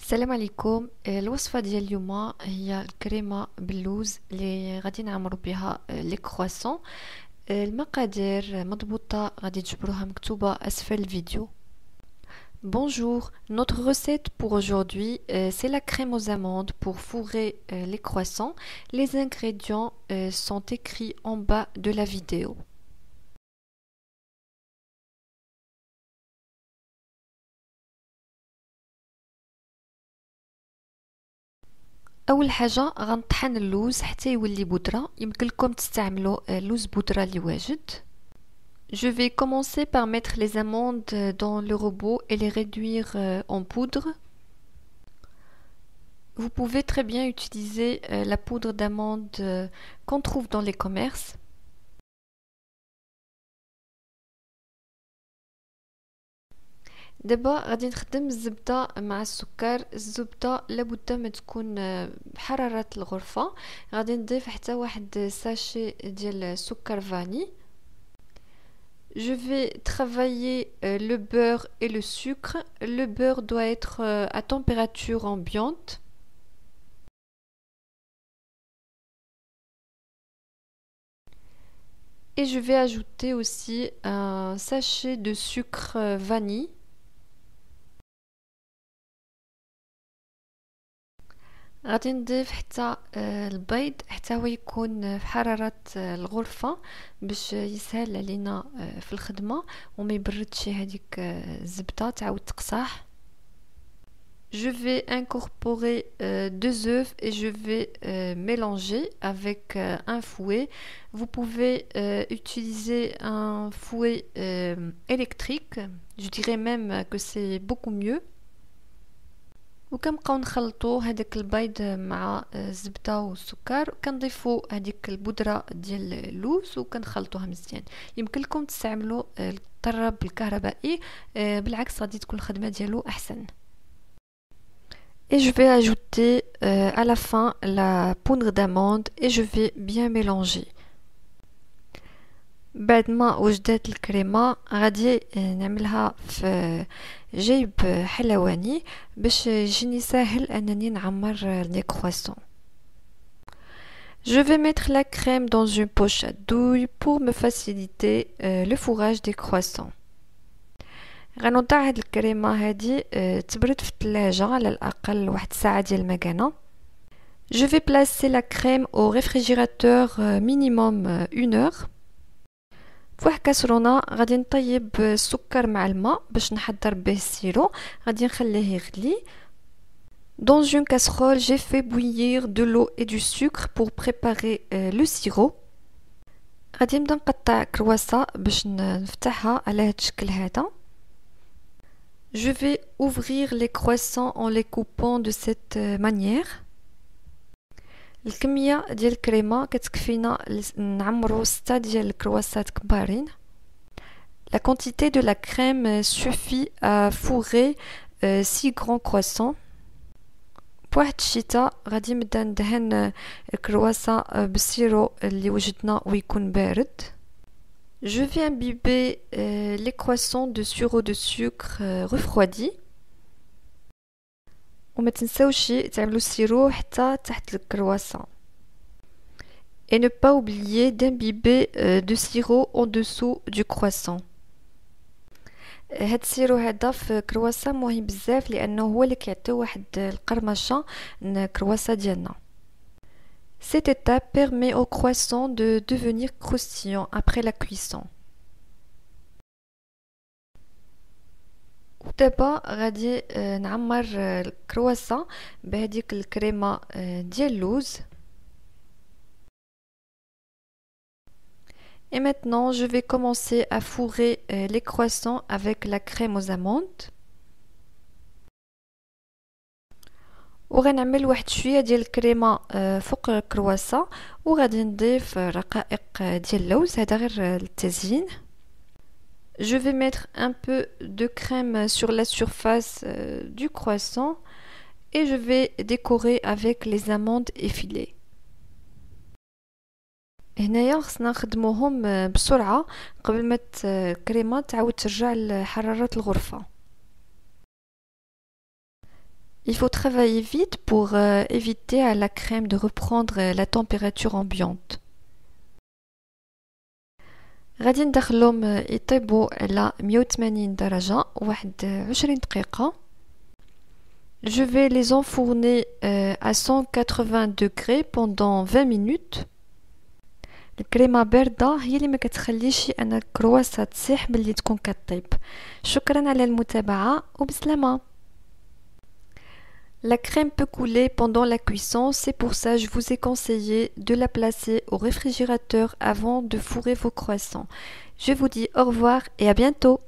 السلام عليكم. الوصفة ديال اليوم هي الكريمة باللوز اللي غادي نعمرو بها لي كرواسون. المقادير مضبوطة غادي تجبروها مكتوبة أسفل الفيديو. Bonjour, notre recette pour aujourd'hui, c'est la crème aux amandes pour fourrer les croissants. Les ingrédients sont écrits en bas de la vidéo. اول حاجه غنطحن اللوز حتى يولي بودره. يمكن لكم تستعملوا اللوز بودره اللي واجد. Je vais commencer par mettre les amandes dans le robot et les réduire en poudre. Vous pouvez très bien utiliser la poudre d'amande qu'on trouve dans les commerces. دابا غادي نخدم الزبده مع السكر. الزبده لابد ما تكون بحراره الغرفه. غادي نضيف حتى واحد ساشي ديال سكر فاني. Je vais travailler le beurre et le sucre. Le beurre doit être à température ambiante. Et je vais ajouter aussi un sachet de sucre vanille. غادي نضيف حتى البيض حتى هو يكون في حرارة الغرفة باش يسهل علينا في الخدمة وما يبردش هذيك الزبدة تعاود تقصاح. Je vais incorporer 2 œufs et je vais mélanger avec un fouet. Vous pouvez utiliser un fouet électrique. Je dirais même que c'est beaucoup mieux. وكنبقاو نخلطوا هذاك البيض مع الزبده والسكر وكنضيفوا هذيك البودره ديال اللوز وكنخلطوها مزيان. يمكن لكم تستعملوا الطراب الكهربائي، بالعكس غادي تكون الخدمه ديالو احسن. Et je vais ajouter à la fin la poudre d'amande et je vais bien mélanger. بعد ما وجدت الكريمه غادي نعملها في جيب حلواني باش يجيني ساهل انني نعمر لي كرواسون. Je vais mettre la crème dans une poche à douille pour me faciliter le fourrage des croissants. غنوضع هاد الكريمه هادي تبرد في الثلاجه على الاقل واحد ساعه ديال المكانه. Je vais placer la crème au réfrigérateur minimum 1 heure. فواحد كاسرونه غادي نطيب السكر مع الماء باش نحضر به السيرو. غادي نخليه يغلي. Dans une casserole, j'ai fait bouillir de l'eau et du sucre pour préparer le sirop. غادي نبدا نقطع كرواسه باش نفتحها على هاد الشكل هذا. Je vais ouvrir les croissants en les coupant de cette manière. الكميه ديال الكريمه كتكفينا نعمرو 6 ديال الكرواسات كبارين. La quantité de la crème suffit à fourrer 6 grands croissants. بواحد الشتاء غادي نبدا ندهن الكرواسه بالسيرو اللي وجدنا ويكون بارد. Je vais imbiber les croissants de sirop de sucre refroidi. وما تنساوش تعملوا السيرو حتى تحت الكرواسون. Et ne pas oublier d'imbiber de sirop en dessous du croissant. هاد السيرو هذا في كرواسون مهم بزاف لانه هو اللي كيعطي واحد القرمشه الكرواسه ديالنا. Cette étape permet au croissant de devenir croustillant après la cuisson. ودابا غادي نعمر الكرواسه بهذيك الكريمه ديال اللوز. Et maintenant, je vais commencer à fourrer les croissants avec la crème aux amandes. وغنعمل واحد شويه ديال الكريمه فوق الكرواسه وغادي نضيف رقائق ديال اللوز هذا غير للتزيين. Je vais mettre un peu de crème sur la surface du croissant et je vais décorer avec les amandes effilées. هنايا خصنا نخدموهم بسرعه قبل ما الكريمه تعاود ترجع لحراره الغرفه. Il faut travailler vite pour éviter à la crème de reprendre la température ambiante. غادي ندخلهم يطيبوا على 180 درجة واحد 20 دقيقة. Je vais les enfourner à 180 degrés pendant 20 minutes. الكريمة باردة هي اللي ما كتخليش أن الكرواسة تسيح ملي تكون كطيب. شكرا على المتابعة وبسلامة. La crème peut couler pendant la cuisson, c'est pour ça que je vous ai conseillé de la placer au réfrigérateur avant de fourrer vos croissants. Je vous dis au revoir et à bientôt.